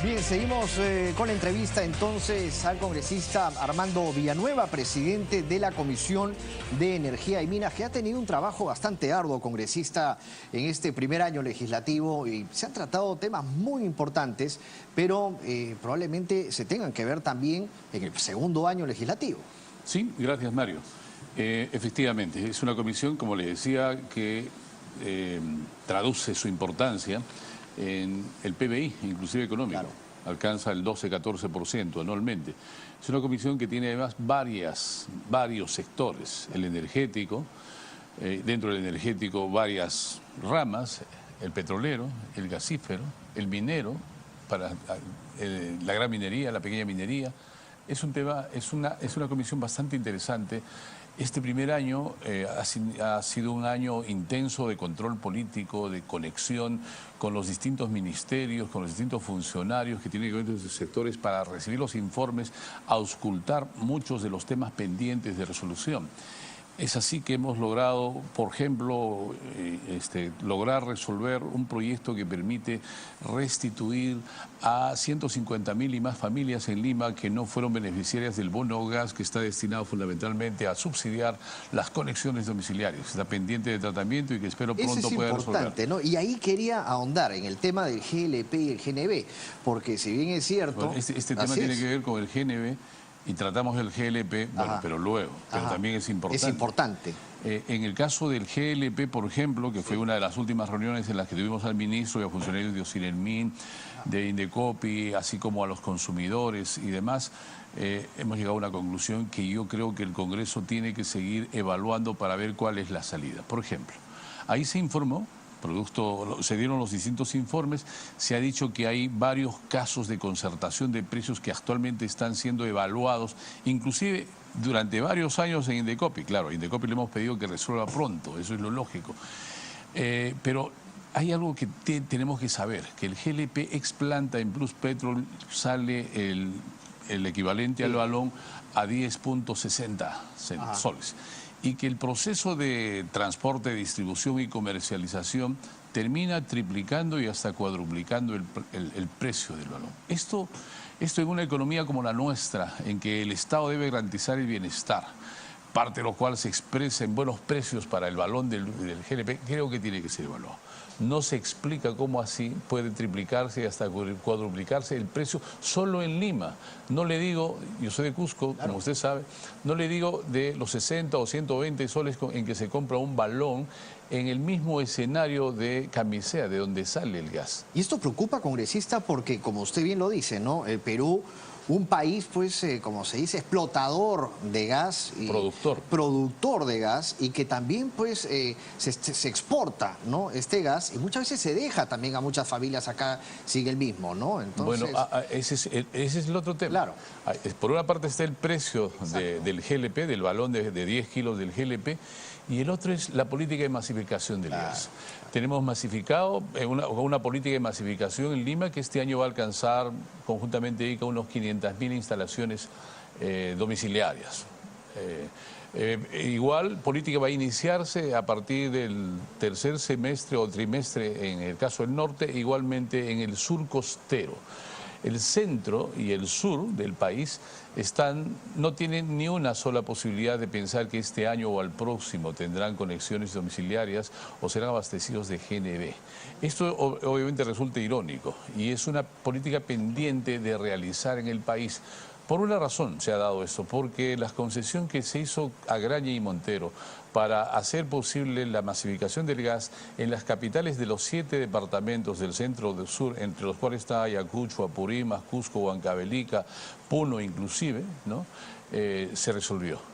Bien, seguimos con la entrevista entonces al congresista Armando Villanueva, presidente de la Comisión de Energía y Minas, que ha tenido un trabajo bastante arduo, congresista, en este primer año legislativo, y se han tratado temas muy importantes, pero probablemente se tengan que ver también en el segundo año legislativo. Sí, gracias, Mario. Efectivamente, es una comisión, como les decía, que traduce su importancia en el PBI, inclusive económico. Claro. Alcanza el 12-14% anualmente. Es una comisión que tiene además varios sectores. El energético, dentro del energético varias ramas, el petrolero, el gasífero, el minero, para la gran minería, la pequeña minería. Es un tema, es una comisión bastante interesante. Este primer año ha sido un año intenso de control político, de conexión con los distintos ministerios, con los distintos funcionarios que tienen que ver con estos sectores para recibir los informes, auscultar muchos de los temas pendientes de resolución. Es así que hemos logrado, por ejemplo, lograr resolver un proyecto que permite restituir a 150.000 y más familias en Lima que no fueron beneficiarias del bono gas, que está destinado fundamentalmente a subsidiar las conexiones domiciliarias. Está pendiente de tratamiento y que espero pronto pueda resolver. ¿No? Y ahí quería ahondar en el tema del GLP y el GNB, porque si bien es cierto... Bueno, este tema tiene que ver con el GNB. Y tratamos el GLP, bueno, pero luego, pero también es importante. Es importante. En el caso del GLP, por ejemplo, que fue una de las últimas reuniones en las que tuvimos al ministro y a funcionarios de Ocinermin, de Indecopi, así como a los consumidores y demás, hemos llegado a una conclusión que yo creo que el Congreso tiene que seguir evaluando para ver cuál es la salida. Por ejemplo, ahí se informó, se dieron los distintos informes, se ha dicho que hay varios casos de concertación de precios que actualmente están siendo evaluados, inclusive durante varios años en Indecopi. Claro, a Indecopi le hemos pedido que resuelva pronto, eso es lo lógico. Pero hay algo que tenemos que saber, que el GLP ex planta en Plus Petrol sale el equivalente al balón a 10.60 soles. Y que el proceso de transporte, distribución y comercialización termina triplicando y hasta cuadruplicando el precio del balón. Esto en una economía como la nuestra, en que el Estado debe garantizar el bienestar, parte de lo cual se expresa en buenos precios para el balón del GLP, creo que tiene que ser evaluado. No se explica cómo así puede triplicarse y hasta cuadruplicarse el precio solo en Lima. No le digo, yo soy de Cusco, como usted sabe, no le digo de los 60 o 120 soles en que se compra un balón en el mismo escenario de Camisea, de donde sale el gas. Y esto preocupa, congresista, porque, como usted bien lo dice, ¿no? El Perú, un país, pues, como se dice, explotador de gas. Y productor de gas, y que también, pues, se exporta, ¿no? Este gas, y muchas veces se deja también a muchas familias acá, sigue el mismo, ¿no? Entonces... Bueno, ese es el otro tema. Claro. Por una parte está el precio del GLP, del balón de 10 kilos del GLP, y el otro es la política de masificación del gas. Tenemos masificado una política de masificación en Lima que este año va a alcanzar conjuntamente con unos 500.000 instalaciones domiciliarias. Igual, política va a iniciarse a partir del tercer semestre o trimestre en el caso del norte, igualmente en el sur costero. El centro y el sur del país no tienen ni una sola posibilidad de pensar que este año o al próximo tendrán conexiones domiciliarias o serán abastecidos de GNB. Esto obviamente resulta irónico y es una política pendiente de realizar en el país. Por una razón se ha dado esto, porque la concesión que se hizo a Graña y Montero para hacer posible la masificación del gas en las capitales de los 7 departamentos del centro del sur, entre los cuales está Ayacucho, Apurímac, Cusco, Huancavelica, Puno inclusive, ¿no? Se resolvió.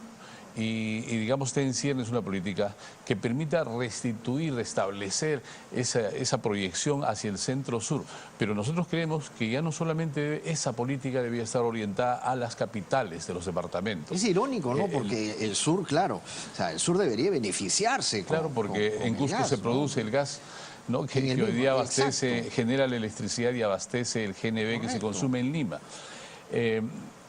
Y digamos, está en ciernes una política que permita restituir, restablecer esa proyección hacia el centro-sur. Pero nosotros creemos que ya no solamente esa política debía estar orientada a las capitales de los departamentos. Es irónico, ¿no? Porque el sur, claro, o sea, el sur debería beneficiarse. Claro, porque en Cusco se produce el gas, ¿no? que hoy día abastece, genera la electricidad y abastece el GNB que se consume en Lima.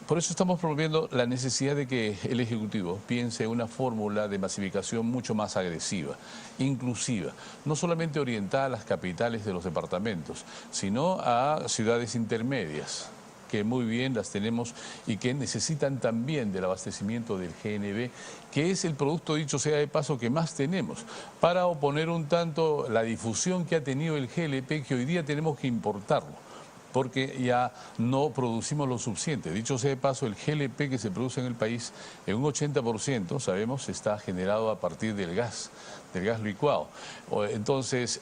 Por eso estamos promoviendo la necesidad de que el Ejecutivo piense una fórmula de masificación mucho más agresiva, inclusiva, no solamente orientada a las capitales de los departamentos, sino a ciudades intermedias, que muy bien las tenemos y que necesitan también del abastecimiento del GNB, que es el producto, dicho sea de paso, que más tenemos, para oponer un tanto la difusión que ha tenido el GLP, que hoy día tenemos que importarlo, porque ya no producimos lo suficiente. Dicho sea de paso, el GLP que se produce en el país, en un 80%, sabemos, está generado a partir del gas licuado. Entonces,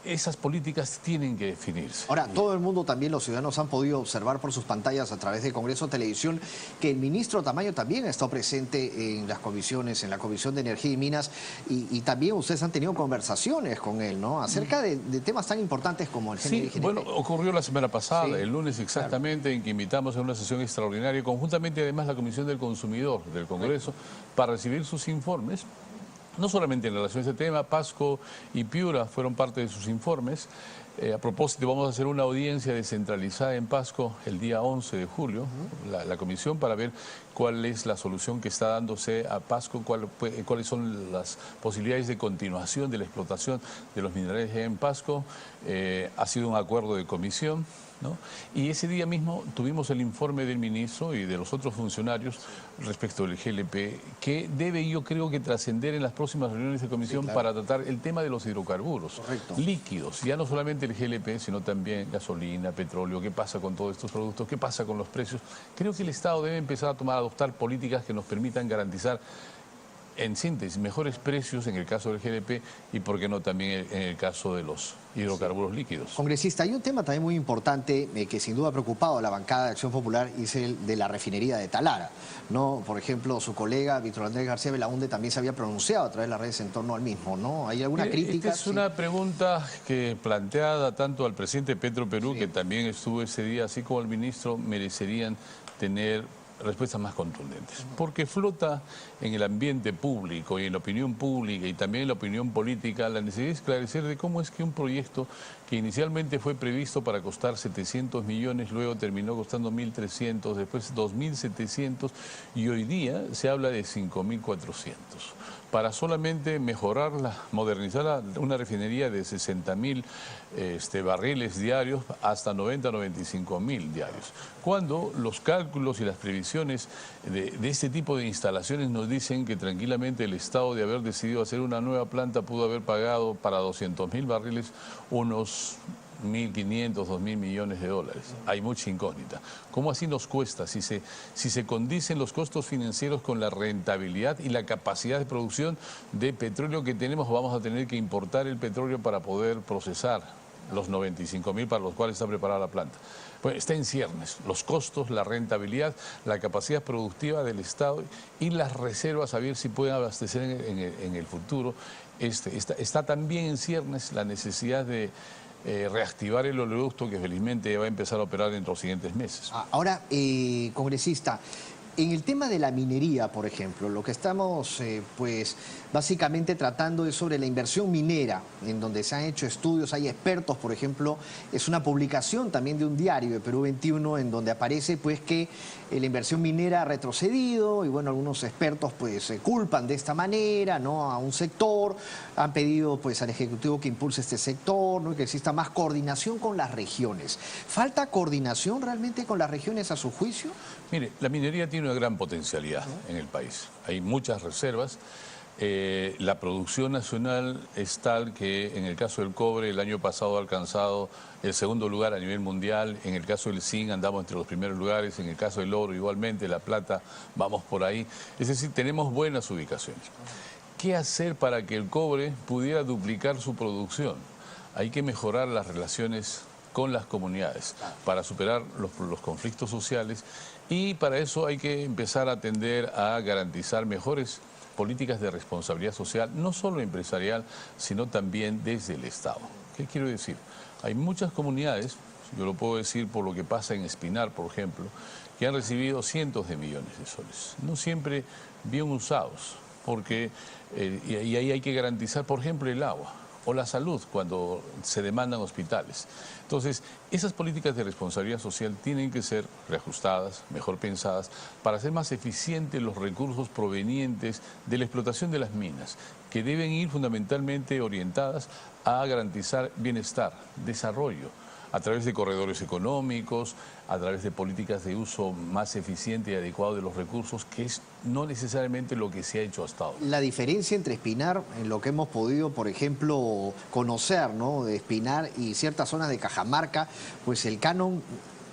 esas políticas tienen que definirse. Ahora, todo el mundo, también los ciudadanos, han podido observar por sus pantallas a través de Congreso Televisión que el ministro Tamayo también ha estado presente en las comisiones, en la Comisión de Energía y Minas, y también ustedes han tenido conversaciones con él, ¿no? Acerca de temas tan importantes como el GNB. Sí, bueno, ocurrió la semana pasada, Sí, el lunes exactamente, claro, en que invitamos a una sesión extraordinaria, conjuntamente además la Comisión del Consumidor del Congreso, para recibir sus informes. No solamente en relación a este tema, Pasco y Piura fueron parte de sus informes. A propósito, vamos a hacer una audiencia descentralizada en Pasco el día 11 de julio, la comisión, para ver cuál es la solución que está dándose a Pasco, cuáles son las posibilidades de continuación de la explotación de los minerales en Pasco. Ha sido un acuerdo de comisión, ¿no? Y ese día mismo tuvimos el informe del ministro y de los otros funcionarios respecto del GLP, que debe, yo creo, que trascender en las próximas reuniones de comisión, sí, claro, para tratar el tema de los hidrocarburos. Correcto. Líquidos, ya no solamente el GLP, sino también gasolina, petróleo. ¿Qué pasa con todos estos productos? ¿Qué pasa con los precios? Creo que el Estado debe empezar a adoptar políticas que nos permitan garantizar, en síntesis, mejores precios en el caso del GLP y, por qué no, también en el caso de los hidrocarburos líquidos. Congresista, hay un tema también muy importante que sin duda ha preocupado a la bancada de Acción Popular, y es el de la refinería de Talara, ¿no? Por ejemplo, su colega Víctor Andrés García Belaúnde también se había pronunciado a través de las redes en torno al mismo, ¿no? ¿Hay alguna crítica? Esta es una pregunta que, planteada tanto al presidente Petro Perú, sí, que también estuvo ese día, así como al ministro, merecerían tener respuestas más contundentes, porque flota en el ambiente público y en la opinión pública y también en la opinión política la necesidad de esclarecer de cómo es que un proyecto que inicialmente fue previsto para costar 700 millones, luego terminó costando 1.300, después 2.700 y hoy día se habla de 5.400. Para solamente mejorarla, modernizar una refinería de 60.000 barriles diarios hasta 95.000 diarios. Cuando los cálculos y las previsiones de este tipo de instalaciones nos dicen que tranquilamente el Estado, de haber decidido hacer una nueva planta, pudo haber pagado para 200.000 barriles unos 1.500, 2.000 millones de dólares. Hay mucha incógnita. ¿Cómo así nos cuesta? Si se condicen los costos financieros con la rentabilidad y la capacidad de producción de petróleo que tenemos, vamos a tener que importar el petróleo para poder procesar los 95.000 para los cuales está preparada la planta. Pues está en ciernes los costos, la rentabilidad, la capacidad productiva del Estado y las reservas, a ver si pueden abastecer en el futuro. Está también en ciernes la necesidad de reactivar el oleoducto, que felizmente va a empezar a operar dentro de los siguientes meses. Ahora, congresista, en el tema de la minería, por ejemplo, lo que estamos pues básicamente tratando es sobre la inversión minera, en donde se han hecho estudios, hay expertos, por ejemplo, es una publicación también de un diario de Perú 21, en donde aparece pues que la inversión minera ha retrocedido, y bueno, algunos expertos pues se culpan de esta manera, ¿no?, a un sector, han pedido pues al Ejecutivo que impulse este sector, ¿no?, y que exista más coordinación con las regiones. ¿Falta coordinación realmente con las regiones a su juicio? Mire, la minería tiene una gran potencialidad en el país. Hay muchas reservas. La producción nacional es tal que en el caso del cobre el año pasado ha alcanzado el segundo lugar a nivel mundial. En el caso del zinc andamos entre los primeros lugares. En el caso del oro igualmente, la plata vamos por ahí. Es decir, tenemos buenas ubicaciones. ¿Qué hacer para que el cobre pudiera duplicar su producción? Hay que mejorar las relaciones con las comunidades para superar los conflictos sociales, y para eso hay que empezar a atender a garantizar mejores políticas de responsabilidad social, no solo empresarial, sino también desde el Estado. ¿Qué quiero decir? Hay muchas comunidades, yo lo puedo decir por lo que pasa en Espinar, por ejemplo, que han recibido cientos de millones de soles, no siempre bien usados, porque y ahí hay que garantizar, por ejemplo, el agua. o la salud cuando se demandan hospitales. Entonces, esas políticas de responsabilidad social tienen que ser reajustadas, mejor pensadas, para hacer más eficientes los recursos provenientes de la explotación de las minas, que deben ir fundamentalmente orientadas a garantizar bienestar, desarrollo, a través de corredores económicos, a través de políticas de uso más eficiente y adecuado de los recursos, que es no necesariamente lo que se ha hecho hasta ahora. La diferencia entre Espinar, en lo que hemos podido, por ejemplo, conocer, ¿no?, de Espinar y ciertas zonas de Cajamarca, pues el canon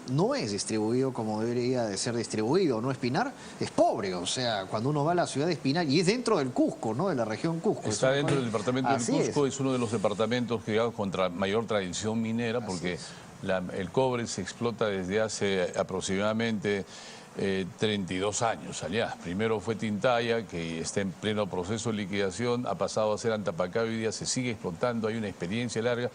no es distribuido como debería de ser distribuido, ¿no? Espinar es pobre, o sea, cuando uno va a la ciudad de Espinar, y es dentro del Cusco, ¿no?, de la región Cusco. Está dentro del departamento del Cusco, es uno de los departamentos que digamos con mayor tradición minera, porque el cobre se explota desde hace aproximadamente 32 años allá. Primero fue Tintaya, que está en pleno proceso de liquidación, ha pasado a ser Antapacá, hoy día se sigue explotando, hay una experiencia larga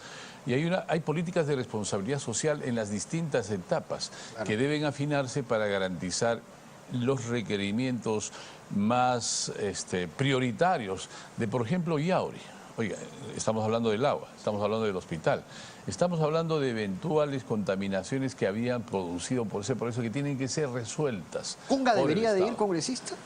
y hay políticas de responsabilidad social en las distintas etapas que deben afinarse para garantizar los requerimientos más prioritarios de, por ejemplo, Yauri. Oiga, estamos hablando del agua, estamos hablando del hospital, estamos hablando de eventuales contaminaciones que habían producido por eso que tienen que ser resueltas. ¿Cunga debería de ir, congresista?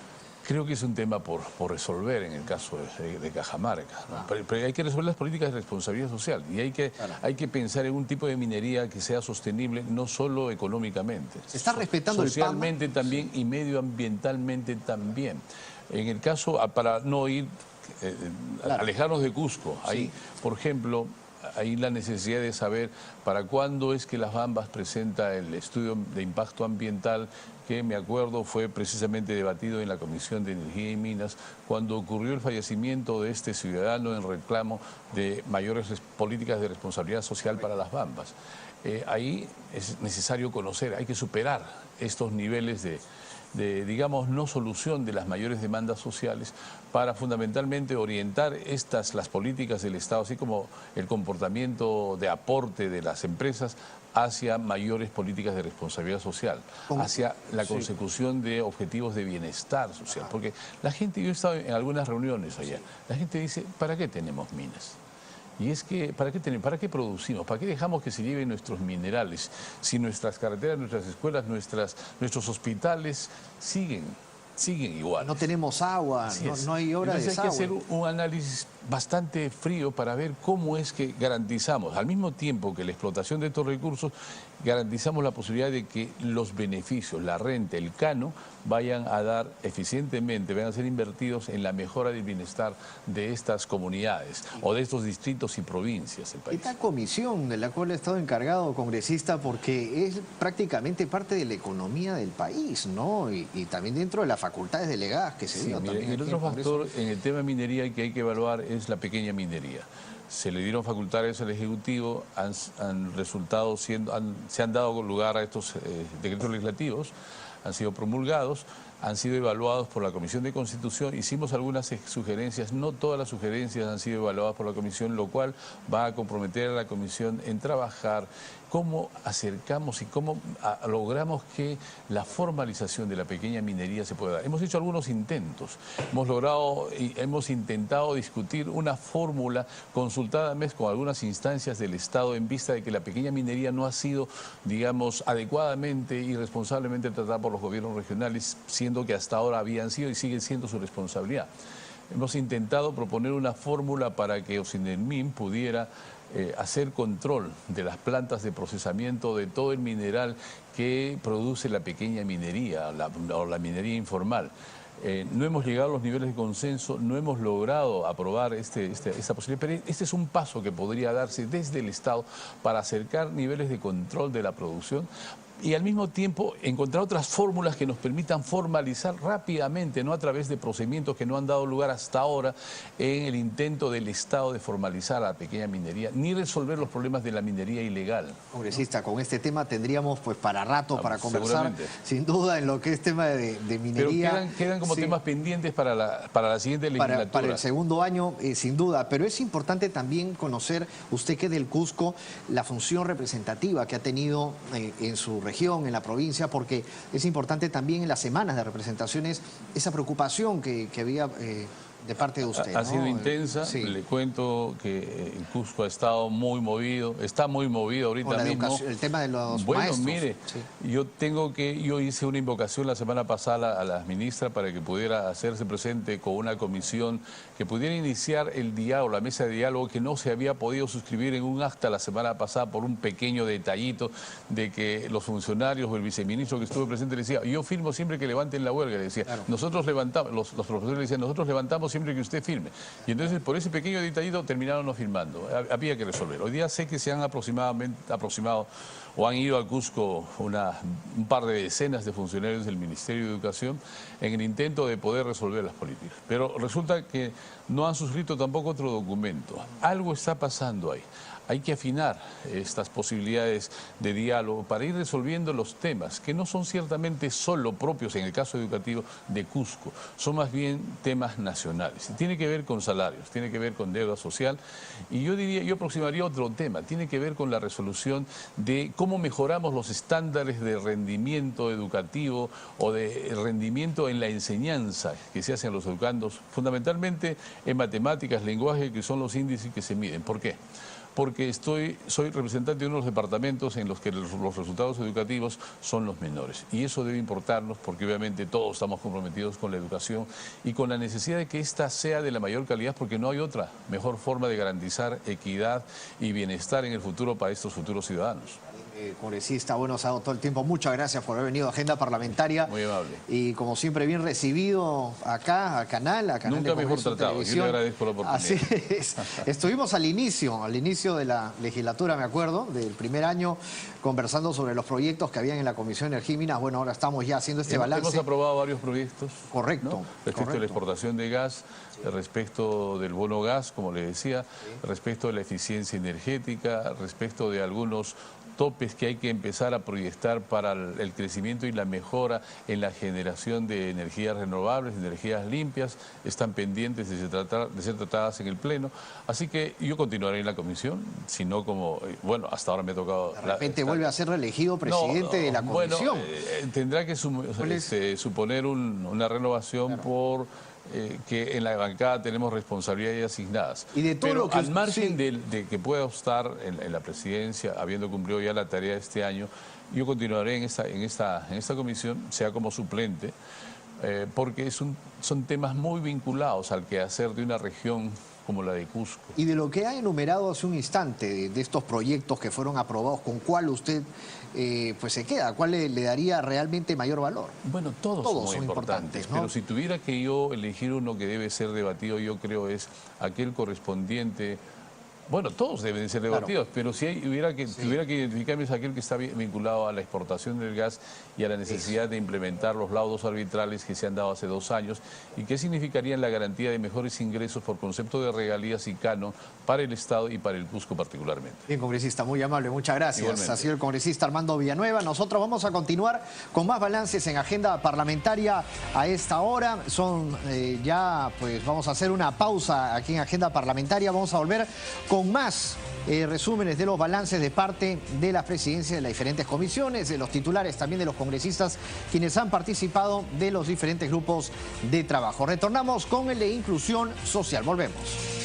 Creo que es un tema por resolver en el caso de Cajamarca, ¿no? Pero hay que resolver las políticas de responsabilidad social y hay que pensar en un tipo de minería que sea sostenible no solo económicamente. ¿Se está respetando socialmente el PAMA? También y medioambientalmente también. En el caso, para no ir, alejarnos de Cusco, ahí, por ejemplo, hay la necesidad de saber para cuándo es que Las Bambas presenta el estudio de impacto ambiental que, me acuerdo, fue precisamente debatido en la Comisión de Energía y Minas cuando ocurrió el fallecimiento de este ciudadano en reclamo de mayores políticas de responsabilidad social para Las Bambas. Ahí es necesario conocer, hay que superar estos niveles de digamos, no solución de las mayores demandas sociales para fundamentalmente orientar las políticas del Estado, así como el comportamiento de aporte de las empresas hacia mayores políticas de responsabilidad social, hacia la consecución de objetivos de bienestar social. Porque la gente, yo he estado en algunas reuniones allá, la gente dice, ¿para qué tenemos minas? Y es que, ¿para qué producimos? ¿Para qué dejamos que se lleven nuestros minerales? Si nuestras carreteras, nuestras escuelas, nuestros hospitales siguen igual. No tenemos agua, no hay obra de desagüe. Hay que hacer un análisis bastante frío para ver cómo es que garantizamos, al mismo tiempo que la explotación de estos recursos, garantizamos la posibilidad de que los beneficios, la renta, el cano, vayan a dar eficientemente, vayan a ser invertidos en la mejora del bienestar de estas comunidades o de estos distritos y provincias del país. Esta comisión de la cual he estado encargado, congresista, porque es prácticamente parte de la economía del país, ¿no? Y también dentro de las facultades delegadas que se dio también. El otro factor en el tema de minería que hay que evaluar es la pequeña minería. Se le dieron facultades al Ejecutivo, se han dado lugar a estos decretos legislativos, han sido promulgados, han sido evaluados por la Comisión de Constitución. Hicimos algunas sugerencias, no todas las sugerencias han sido evaluadas por la Comisión, lo cual va a comprometer a la Comisión en trabajar cómo acercamos y cómo logramos que la formalización de la pequeña minería se pueda dar. Hemos hecho algunos intentos, hemos intentado discutir una fórmula consultada con algunas instancias del Estado en vista de que la pequeña minería no ha sido, digamos, adecuadamente y responsablemente tratada por los gobiernos regionales, siendo que hasta ahora habían sido y siguen siendo su responsabilidad. Hemos intentado proponer una fórmula para que Ocinermin pudiera hacer control de las plantas de procesamiento de todo el mineral que produce la pequeña minería o la minería informal. No hemos llegado a los niveles de consenso, no hemos logrado aprobar esta posibilidad, pero este es un paso que podría darse desde el Estado para acercar niveles de control de la producción y al mismo tiempo encontrar otras fórmulas que nos permitan formalizar rápidamente, no a través de procedimientos que no han dado lugar hasta ahora en el intento del Estado de formalizar a la pequeña minería, ni resolver los problemas de la minería ilegal. Congresista, con este tema tendríamos pues para rato para conversar, sin duda, en lo que es tema de minería. Pero quedan como temas pendientes para la siguiente legislatura. Para el segundo año, sin duda, pero es importante también conocer, usted que es del Cusco, la función representativa que ha tenido en su región, en la provincia, porque es importante también en las semanas de representaciones esa preocupación que había de parte de usted. Ha ¿no? sido intensa. Sí. Le cuento que el Cusco ha estado muy movido, está muy movido ahorita mismo. El tema de los bueno, maestros. mire, Sí. yo hice una invocación la semana pasada a la ministra para que pudiera hacerse presente con una comisión que pudiera iniciar el diálogo, la mesa de diálogo que no se había podido suscribir en un acta la semana pasada por un pequeño detallito de que los funcionarios o el viceministro que estuvo presente le decía, yo firmo siempre que levanten la huelga, le decía, claro. Nosotros levantamos, los profesores le decían, nosotros levantamos siempre que usted firme. Y entonces por ese pequeño detallito terminaron no firmando. Había que resolver. Hoy día sé que se han aproximado o han ido al Cusco un par de decenas de funcionarios del Ministerio de Educación en el intento de poder resolver las políticas. Pero resulta que no han suscrito tampoco otro documento. Algo está pasando ahí. Hay que afinar estas posibilidades de diálogo para ir resolviendo los temas, que no son ciertamente solo propios, en el caso educativo, de Cusco. Son más bien temas nacionales. Tiene que ver con salarios, tiene que ver con deuda social. Y yo aproximaría otro tema. Tiene que ver con la resolución de cómo mejoramos los estándares de rendimiento educativo o de rendimiento en la enseñanza que se hace a los educandos, fundamentalmente en matemáticas, lenguaje, que son los índices que se miden. ¿Por qué? Porque soy representante de uno de los departamentos en los que los resultados educativos son los menores. Y eso debe importarnos porque obviamente todos estamos comprometidos con la educación y con la necesidad de que ésta sea de la mayor calidad, porque no hay otra mejor forma de garantizar equidad y bienestar en el futuro para estos futuros ciudadanos. Congresista, bueno, se ha dado todo el tiempo. Muchas gracias por haber venido a Agenda Parlamentaria. Muy amable. Y como siempre, bien recibido acá, a Canal Nunca mejor tratado. Yo le agradezco la oportunidad. Así es. Estuvimos al inicio de la legislatura, me acuerdo, del primer año, conversando sobre los proyectos que habían en la Comisión de Energía y Minas. Bueno, ahora estamos ya haciendo este balance. Hemos aprobado varios proyectos. Correcto. ¿no? Respecto a la exportación de gas, respecto del bono gas, como le decía, respecto de la eficiencia energética, respecto de algunos topes que hay que empezar a proyectar para el crecimiento y la mejora en la generación de energías renovables, de energías limpias, están pendientes de ser tratadas en el Pleno. Así que yo continuaré en la comisión, sino como, bueno, hasta ahora me ha tocado... De repente vuelve a ser reelegido presidente de la comisión. Bueno, tendrá que suponer una renovación por... que en la bancada tenemos responsabilidades asignadas. Y de todo pero lo que, al margen de que pueda estar en la presidencia, habiendo cumplido ya la tarea de este año, yo continuaré en esta comisión, sea como suplente, porque son temas muy vinculados al quehacer de una región como la de Cusco. Y de lo que ha enumerado hace un instante, de estos proyectos que fueron aprobados, ¿con cuál usted pues se queda? ¿Cuál le daría realmente mayor valor? Bueno, todos son muy importantes, ¿no? Pero si tuviera que yo elegir uno que debe ser debatido, yo creo es aquel correspondiente... Bueno, todos deben ser debatidos, claro. Pero si tuviera que identificarme es aquel que está vinculado a la exportación del gas y a la necesidad de implementar los laudos arbitrales que se han dado hace 2 años y que significarían la garantía de mejores ingresos por concepto de regalías y canon para el Estado y para el Cusco particularmente. Bien, congresista, muy amable, muchas gracias. Igualmente. Ha sido el congresista Armando Villanueva. Nosotros vamos a continuar con más balances en Agenda Parlamentaria a esta hora. Pues vamos a hacer una pausa aquí en Agenda Parlamentaria. Vamos a volver con más resúmenes de los balances de parte de las presidencias de las diferentes comisiones, de los titulares también de los congresistas quienes han participado de los diferentes grupos de trabajo. Retornamos con el de Inclusión Social. Volvemos.